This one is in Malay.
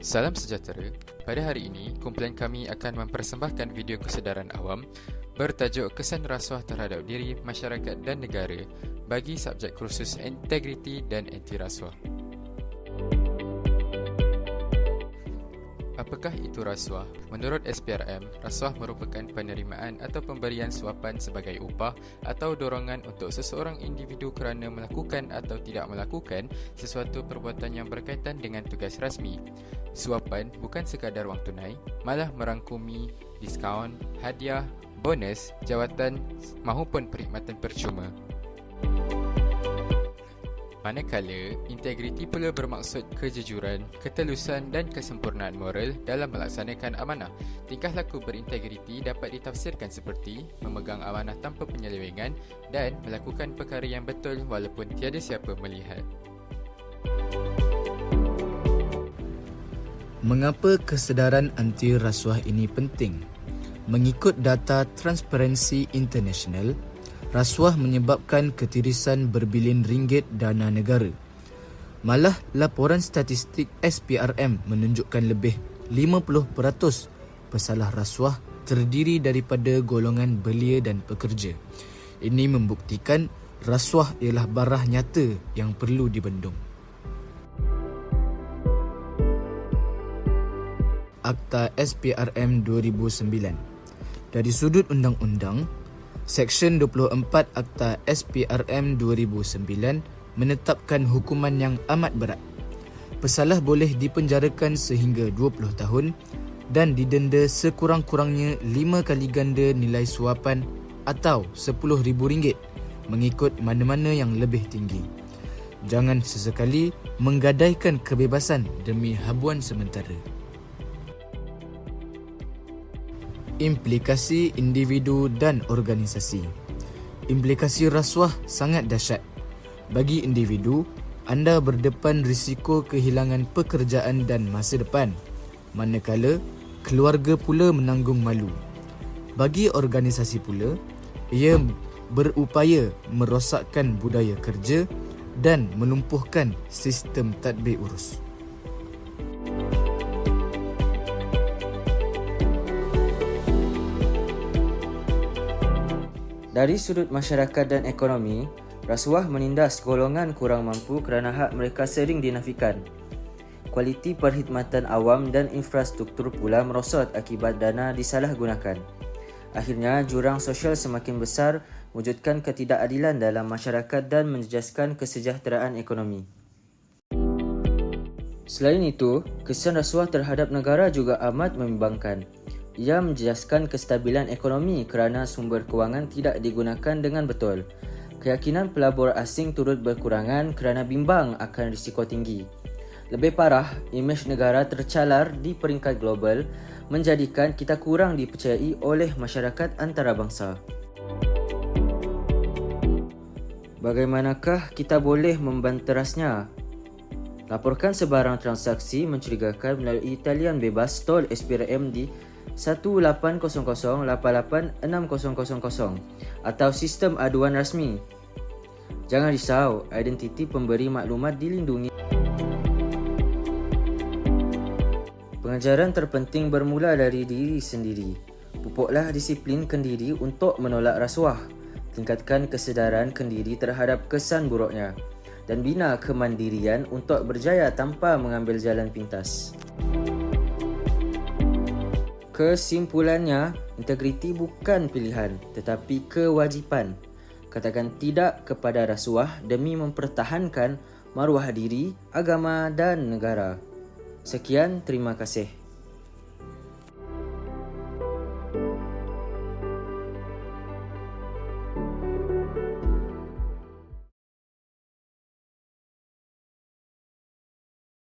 Salam sejahtera. Pada hari ini, kumpulan kami akan mempersembahkan video kesedaran awam bertajuk Kesan Rasuah Terhadap Diri, Masyarakat dan Negara bagi subjek kursus Integriti dan Anti Rasuah. Apakah itu rasuah? Menurut SPRM, rasuah merupakan penerimaan atau pemberian suapan sebagai upah atau dorongan untuk seseorang individu kerana melakukan atau tidak melakukan sesuatu perbuatan yang berkaitan dengan tugas rasmi. Suapan bukan sekadar wang tunai, malah merangkumi diskaun, hadiah, bonus, jawatan mahupun perkhidmatan percuma. Manakala, integriti pula bermaksud kejujuran, ketelusan dan kesempurnaan moral dalam melaksanakan amanah. Tingkah laku berintegriti dapat ditafsirkan seperti memegang amanah tanpa penyelewengan dan melakukan perkara yang betul walaupun tiada siapa melihat. Mengapa kesedaran anti rasuah ini penting? Mengikut data Transparency International, rasuah menyebabkan ketirisan berbilion ringgit dana negara. Malah, laporan statistik SPRM menunjukkan lebih 50% pesalah rasuah terdiri daripada golongan belia dan pekerja. Ini membuktikan rasuah ialah barah nyata yang perlu dibendung. Akta SPRM 2009. Dari sudut undang-undang, Seksyen 24 Akta SPRM 2009 menetapkan hukuman yang amat berat. Pesalah boleh dipenjarakan sehingga 20 tahun dan didenda sekurang-kurangnya 5 kali ganda nilai suapan atau RM10,000 mengikut mana-mana yang lebih tinggi. Jangan sesekali menggadaikan kebebasan demi habuan sementara. Implikasi individu dan organisasi. Implikasi rasuah sangat dahsyat. Bagi individu, anda berdepan risiko kehilangan pekerjaan dan masa depan, manakala keluarga pula menanggung malu. Bagi organisasi pula, ia berupaya merosakkan budaya kerja dan melumpuhkan sistem tadbir urus. Dari sudut masyarakat dan ekonomi, rasuah menindas golongan kurang mampu kerana hak mereka sering dinafikan. Kualiti perkhidmatan awam dan infrastruktur pula merosot akibat dana disalahgunakan. Akhirnya, jurang sosial semakin besar, wujudkan ketidakadilan dalam masyarakat dan menjejaskan kesejahteraan ekonomi. Selain itu, kesan rasuah terhadap negara juga amat membimbangkan. Ia menjejaskan kestabilan ekonomi kerana sumber kewangan tidak digunakan dengan betul. Keyakinan pelabur asing turut berkurangan kerana bimbang akan risiko tinggi. Lebih parah, imej negara tercalar di peringkat global menjadikan kita kurang dipercayai oleh masyarakat antarabangsa. Bagaimanakah kita boleh membanterasnya? Laporkan sebarang transaksi mencurigakan melalui talian bebas tol SPRM di 1800886000 atau sistem aduan rasmi. Jangan risau, identiti pemberi maklumat dilindungi. Pengajaran terpenting bermula dari diri sendiri. Pupuklah disiplin kendiri untuk menolak rasuah. Tingkatkan kesedaran kendiri terhadap kesan buruknya dan bina kemandirian untuk berjaya tanpa mengambil jalan pintas. Kesimpulannya, integriti bukan pilihan tetapi kewajipan. Katakan tidak kepada rasuah demi mempertahankan maruah diri, agama dan negara. Sekian, terima kasih.